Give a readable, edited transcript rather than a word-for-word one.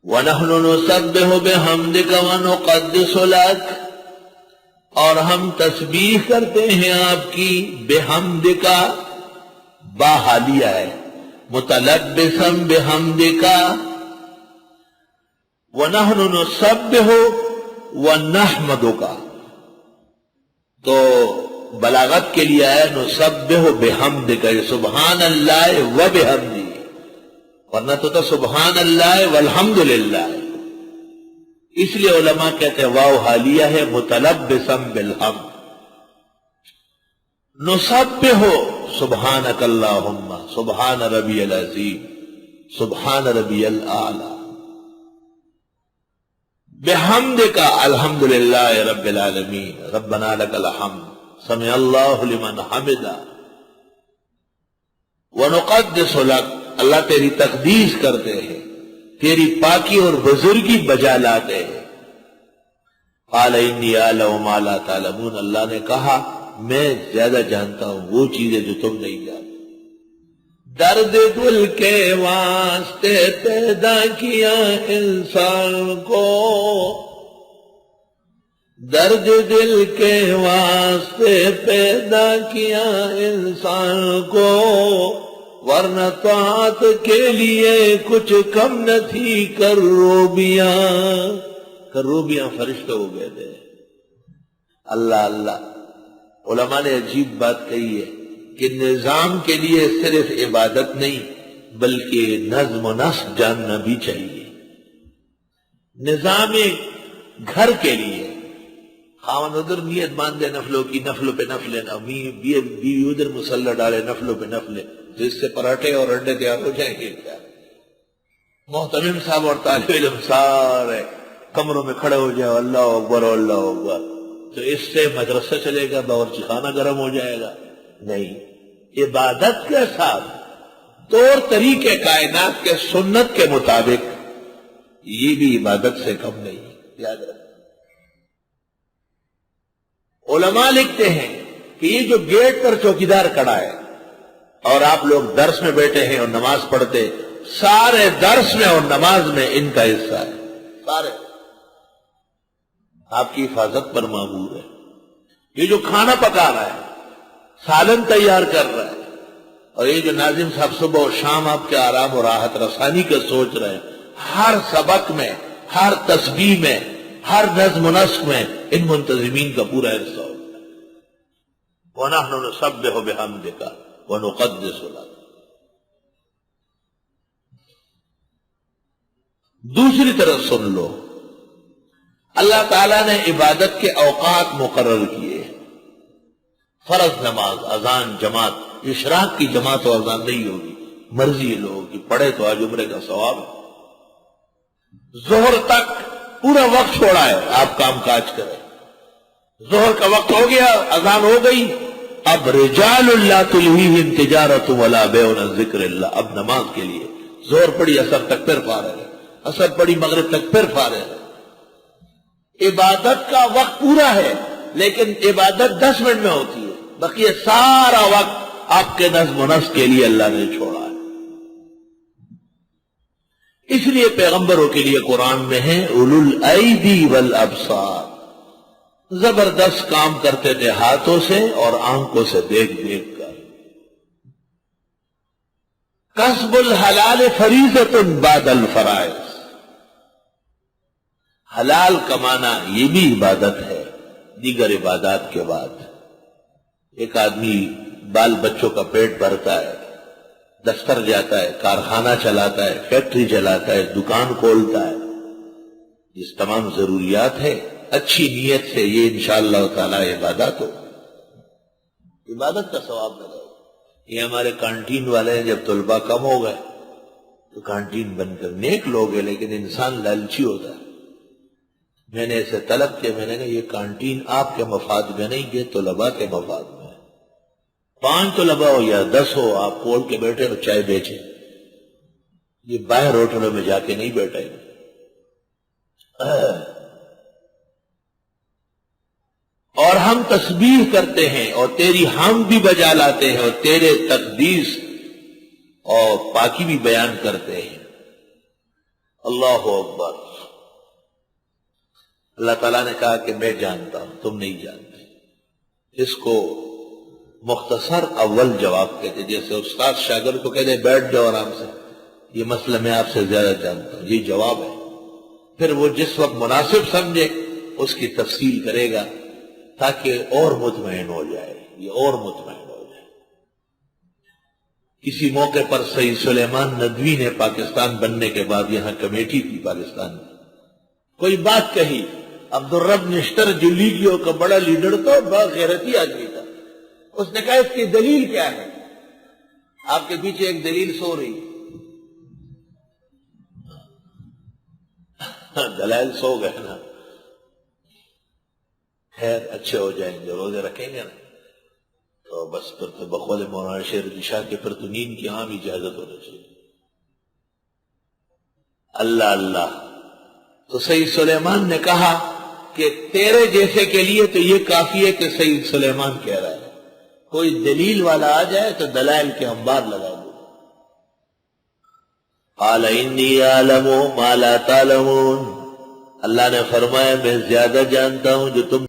وَنَحْنُ نُسَبِّحُ بِحَمْدِكَ وَنُقَدِّسُ لَكَ، اور ہم تسبیح کرتے ہیں آپ کی، بحمدک با حالیہ ہے، متلبسا بحمدک، وَنَحْنُ نُسَبِّحُ وَنَحْمَدُکَ، تو بلاغت کے لیے ہے نسبح بحمدک، سبحان اللہ و بحمدی، ورنہ تو تھا سبحان اللہ والحمدللہ۔ اس لیے علماء کہتے ہیں واو حالیہ ہے متلبسا بالحمد۔ نسبح سبحانک اللہم، سبحان ربی العظیم، سبحان ربی الاعلی، بحمدک الحمدللہ رب العالمین، ربنا لک الحمد، سمع اللہ لمن حمدہ، ونقدس لک، اللہ تیری تقدیس کرتے ہیں، تیری پاکی اور بزرگی بجا لاتے ہیں۔ قال انی اعلم ما لا تعلمون، اللہ نے کہا میں زیادہ جانتا ہوں وہ چیزیں جو تم نہیں جانتے۔ درد دل کے واسطے پیدا کیا انسان کو، درد دل کے واسطے پیدا کیا انسان کو، ورنہ طاعت کے لیے کچھ کم نہ تھی کروبیاں، کروبیاں فرشتے ہو گئے تھے۔ اللہ اللہ، علماء نے عجیب بات کہی ہے کہ نظام کے لیے صرف عبادت نہیں بلکہ نظم و نسق جاننا بھی چاہیے۔ نظام گھر کے لیے خاوند ادھر نیت باندھے نفلوں کی، نفلوں پہ نفلیں، بیوی ادھر مسلح ڈالے نفلوں پہ نفلیں، جس سے پراٹھے اور انڈے تیار ہو جائیں گے کیا؟ محتمم صاحب اور طالب علم سارے کمروں میں کھڑے ہو جائے اللہ اکبر اللہ اکبر، تو اس سے مدرسہ چلے گا، باورچی خانہ گرم ہو جائے گا؟ نہیں، عبادت کے ساتھ طور طریقے کائنات کے سنت کے مطابق، یہ بھی عبادت سے کم نہیں، یاد رکھ۔ علماء لکھتے ہیں کہ یہ جو گیٹ پر چوکیدار کھڑا ہے اور آپ لوگ درس میں بیٹھے ہیں اور نماز پڑھتے، سارے درس میں اور نماز میں ان کا حصہ ہے، سارے آپ کی حفاظت پر مامور ہے۔ یہ جو کھانا پکا رہا ہے، سالن تیار کر رہا ہے، اور یہ جو ناظم صاحب صبح و شام آپ کے آرام اور راحت رسانی کا سوچ رہے ہیں، ہر سبق میں، ہر تسبیح میں، ہر نظم و نسق میں ان منتظمین کا پورا حصہ ہوتا ہے۔ وَنَحْنُ نُسَبِّحُ بِحَمْدِكَ وَنُقَدِّسُ لَكَ۔ دوسری طرف سن لو، اللہ تعالیٰ نے عبادت کے اوقات مقرر کیے، فرض نماز، اذان، جماعت، اشراق کی جماعت و اذان نہیں ہوگی، مرضی ہے لوگوں کی، پڑھے تو آج عمرے کا ثواب ہے۔ ظہر تک پورا وقت چھوڑا ہے، آپ کام کاج کریں، ظہر کا وقت ہو گیا، اذان ہو گئی، اب رجال لا تلہیہم تجارت ولا بیع عن ذکر اللہ، اب نماز کے لیے ظہر پڑی اثر تک پھر فارغ ہے، اثر پڑی مغرب تک پھر فارغ ہے۔ عبادت کا وقت پورا ہے لیکن عبادت 10 منٹ میں ہوتی ہے، بقیہ سارا وقت آپ کے نظم و نسق کے لیے اللہ نے چھوڑا ہے۔ اس لیے پیغمبروں کے لیے قرآن میں ہے اولو الایدی والابصار، زبردست کام کرتے تھے ہاتھوں سے اور آنکھوں سے دیکھ دیکھ کر۔ کسب الحلال فریضۃ بعد الفرائض، حلال کمانا یہ بھی عبادت ہے دیگر عبادات کے بعد۔ ایک آدمی بال بچوں کا پیٹ بھرتا ہے، دفتر جاتا ہے، کارخانہ چلاتا ہے، فیکٹری چلاتا ہے، دکان کھولتا ہے، یہ تمام ضروریات ہے، اچھی نیت سے یہ انشاءاللہ تعالی عبادت ہو، عبادت کا ثواب ملے۔ یہ ہمارے کانٹین والے ہیں، جب طلبہ کم ہو گئے تو کانٹین بند کر، نیک لوگ ہیں لیکن انسان لالچی ہوتا ہے۔ میں نے اسے طلب کیا، میں نے کہا یہ کانٹین آپ کے مفاد میں نہیں، یہ طلباء کے مفاد میں ہے، 5 طلباء ہو یا 10 ہو، آپ کھول کے بیٹھے اور چائے بیچیں، یہ باہر ہوٹلوں میں جا کے نہیں بیٹھے۔ اور ہم تسبیح کرتے ہیں اور تیری حمد بھی بجا لاتے ہیں اور تیرے تقدیس اور پاکی بھی بیان کرتے ہیں، اللہ اکبر. اللہ تعالیٰ نے کہا کہ میں جانتا ہوں تم نہیں جانتے. اس کو مختصر اول جواب کہتے، جیسے استاد شاگرد کو کہتے بیٹھ جاؤ آرام سے، یہ مسئلہ میں آپ سے زیادہ جانتا ہوں، یہ جواب ہے. پھر وہ جس وقت مناسب سمجھے اس کی تفصیل کرے گا تاکہ اور مطمئن ہو جائے، یہ اور مطمئن ہو جائے. کسی موقع پر سید سلیمان ندوی نے پاکستان بننے کے بعد، یہاں کمیٹی تھی پاکستان میں، کوئی بات کہی. عبدالرب نشتر جو لیگیوں کا بڑا لیڈر تھا، بڑا غیرتی آدمی تھا، اس نے کہا اس کی دلیل کیا ہے؟ آپ کے پیچھے ایک دلیل سو رہی. دلائل سو گئے نا. خیر اچھے ہو جائیں گے، روزے رکھیں گے نا تو بس پھر تو بقول مولانا شیر علی شاہ کے پھر تو نیند کی عام اجازت ہونا چاہیے. اللہ اللہ. تو سید سلیمان نے کہا کہ تیرے جیسے کے لیے تو یہ کافی ہے کہ سید سلیمان کہہ رہا ہے، کوئی دلیل والا آ جائے تو دلائل کے انبار لگا دو. قال انی اعلم ما لا تعلمون. اللہ نے فرمایا میں زیادہ جانتا ہوں جو تم